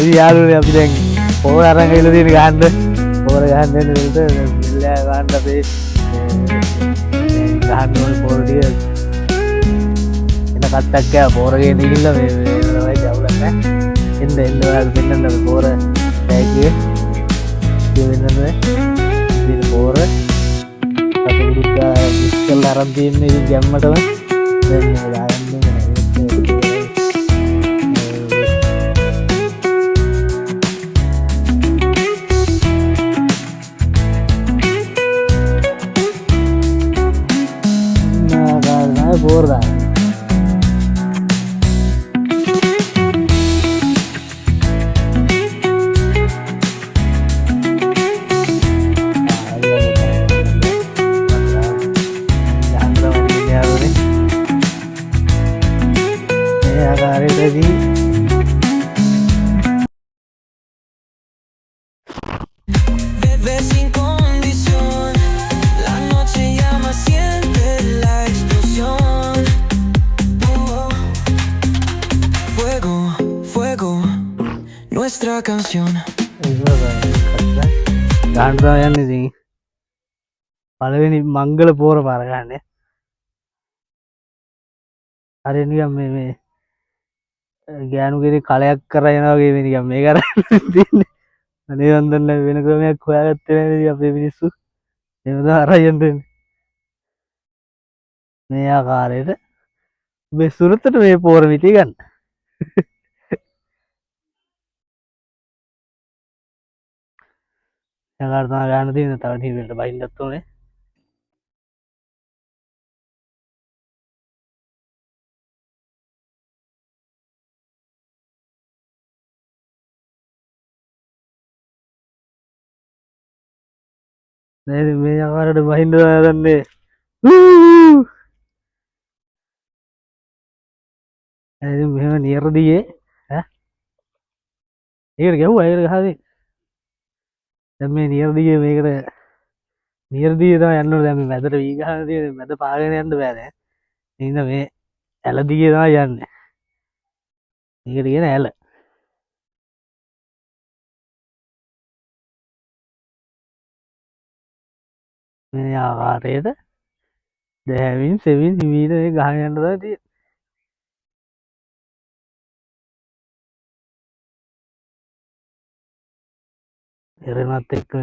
ඉතින් යාළුවනේ අපි දැන් පොර අරන් ගිහලා තියෙන ගහන්න පොර ගහන්න දෙන්න විතර මෙල්ලා ගහන්න අපි ගහන්න ඕනේ පොර ටික එන කට්ටක් ගා පොර ගෙන ගිහලා මේ තමයි ජවුලක් නෑ එන්න ඔයාලා දෙන්නන්න අපි පොර බෑග්ගේ දෙවෙන්නනේ ඉතින් පොර අපි උඩුකා ඉස්සෙල්ලා අරන් තියෙන්නේ ඉතින් ගැම්මටම දැන් මේ දාන්නේ borda nuestra canción. ගාන්ටා යන්නේ ඉතින් පළවෙනි මංගල පෝර පාර ගන්න. හරි නිකන් මේ ගෑනු කෙනෙක් කලයක් කරා යනවා වගේ මේ නිකන් මේ කරන්නේ තියන්නේ. අනේ වන්දන වෙන ක්‍රමයක් හොයාගත්තේ නැහැ ඉතින් අපේ මිනිස්සු. එහෙම තමයි අරන් යන්නේ. මේ ආකාරයට මේ සුරතට මේ පෝර මිටි ගන්න. යකාට තමයි ගන්න තියෙන්නේ තව ටීවීකට බහින්නත් ඕනේ. නේද මේ ආකාරයට බහින්න දාන්නේ. එහෙනම් මෙහෙම නියරදියේ ඈ ඒකට ගැහුවා ඒකට ගහදී දැන් මේ නියරදියේ මේකට නියරදියේ තමයි යන්න ඕනේ දැන් මේ මැදට වී ගහන තියෙන මැද පාගෙන යන්න බෑ දැන් ඉතින් මේ ඇලදියේ තමයි යන්නේ මේකට කියන ඇල මේ ආකාරයට දැහැමින් සෙවින් හිමීට මේ ගහගෙන යන්න තමයි තියෙන්නේ එරෙනත් එක්ක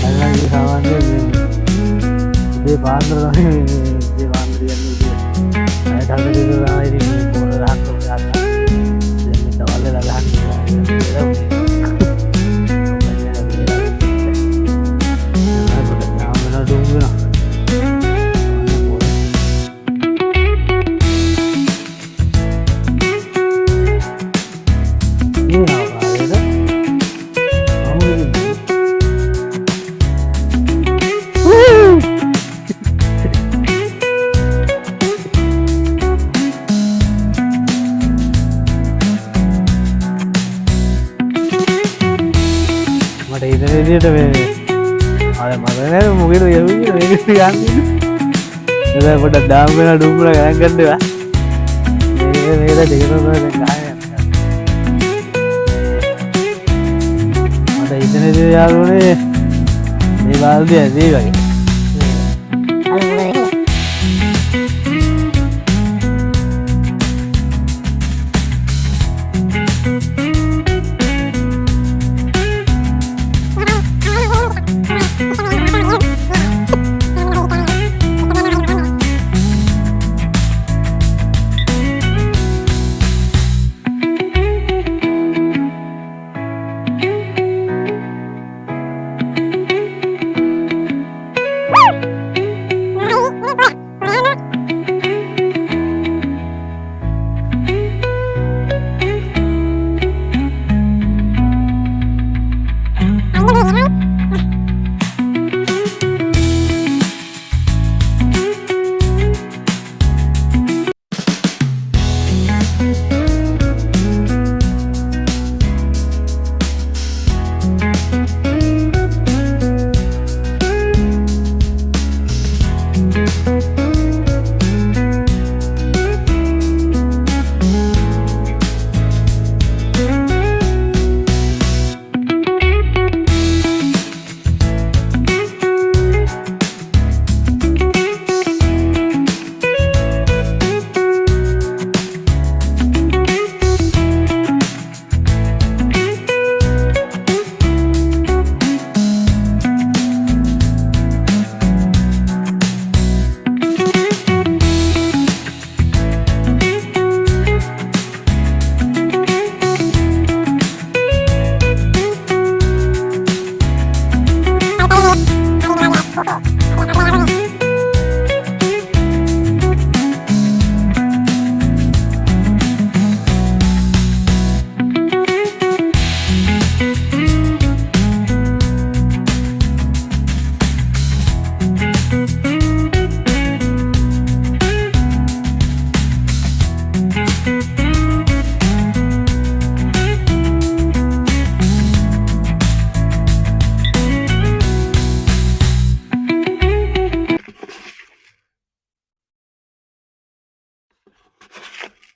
අල්ලන්නේ සාමාන්‍යයෙන් මේ පාන්දර තමයි මේ පාන්දර යන්නේ අය ඩංග දෙක තමයි ඉතින් පොර ගහන්න ඕනේ දැන් මේ තවල්ල ගහන්න විදියට මේ අර මම නේද මොකද යන්නේ මේක යන්නේ එදා පොඩ්ඩක් දාම් වෙන ඩුම්බල ගණන් ගන්නවා මේක දෙකම තමයි ගහන්නේ මට ඉතනදී යාළුවනේ මේ බාල්දිය ඇදී වගේ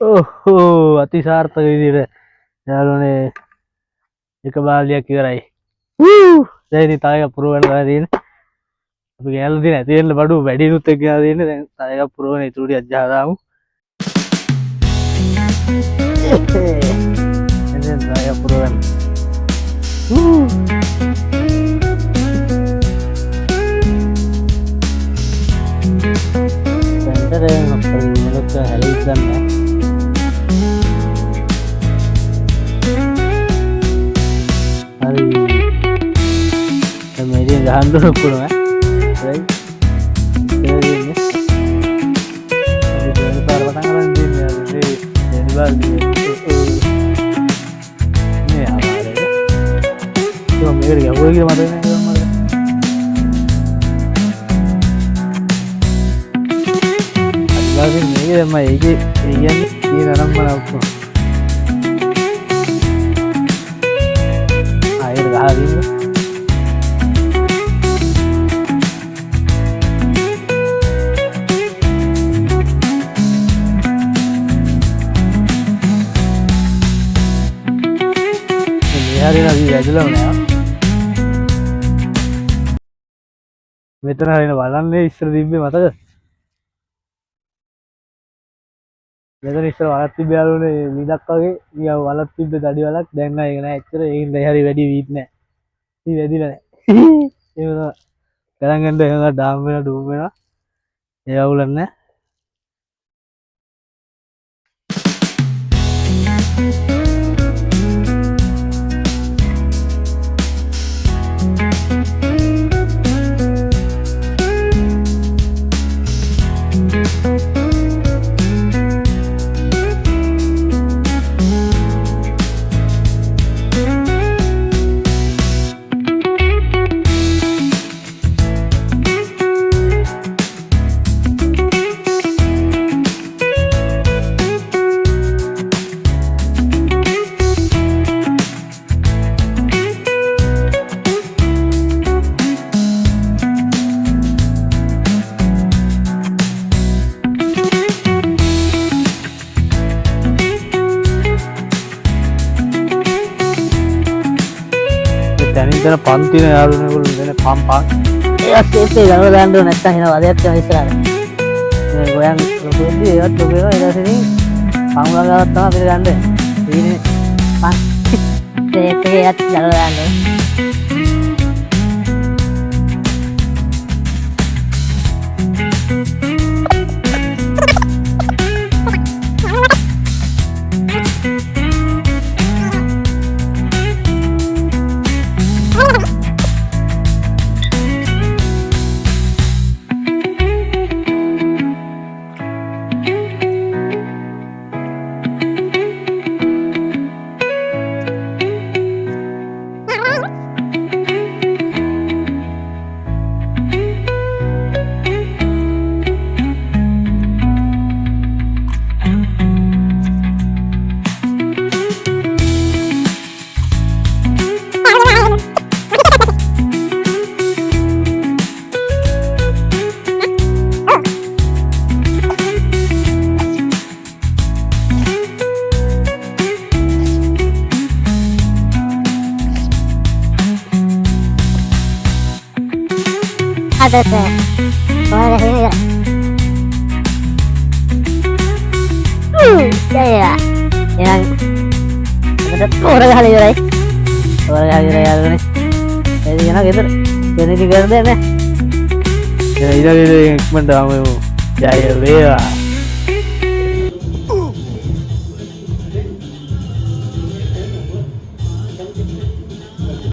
ඕහෝ අතිසාර්ථක විදිහට යාළුවනේ එක බාල්දියක් ඉවරයි. දැන් ඉතින් තව එකක් පුරවන්න තමයි තියෙන්නේ. අපි ගෙනල්ලා තියෙන ඇති වෙන්න බඩු වැඩිනුත් එක්ක ගෙනල්ලා තියෙන්නේ. දැන් තව එකක් පුරවන ඉතුරු ටිකක් ජහදාමු. එතෙන් තව එකක් පුරවන්න. සෙන්ටරේ අපේ මෙලොක් හැලී ගන්න. හරි. මේක ගහන්න පුළුවන් ඈ. right. ඉතින් අපි පාර පටන් ගන්න දෙන්නේ මේ දෙනිබල්දී. නේ ආවරේ. તો මේක යවුවේ කියලා මතක නැහැ මට. අනිවාර්යෙන් මේක තමයි ඒකේ කියන්නේ තියෙන ආරම්භන ඔක්කොම. ආයෙත් ගහගන්න. හරි නේද වැදලා නෑ මෙතන හරින බලන්නේ ඉස්සර තිබ්බේ මතකද මෙතන ඉස්සර වලක් තිබ්බ යාළුවනේ ලීඩක් වගේ ඊය වලක් තිබ්බේ දඩි වලක් දැන් නෑ ඒක නෑ ඇත්තට ඒකින් දැන් හරි වැඩි වීත් නෑ ඉතින් වැඩිලා නෑ ඒක තමයි ගණන් ගන්න එහෙම ඩාම් වෙනවා ඩූම් වෙනවා ඒ අවුලක් නෑ දැන් පන්තින යාළුවනේ ඒගොල්ලෝ දෙන පම්පා ඒත් ඒත් ගලව දාන්න ඕන නැත්තම් එන වදයක් තමයි ඉස්සරහට මේ ගෝයන් ලොකු වෙද්දි ඒවත් ලොකු වෙනවා ඊට පස්සේ ඉතින් පංගුලා ගාවක් තමයි අපිට ගන්න ඊනේ ඒත් ඒත් ගලව දාන්න ada teh boleh ini ya yang betul orang kali ya ini jadi enak gitu jadi diganti deh ya ini eksperimen dalam ya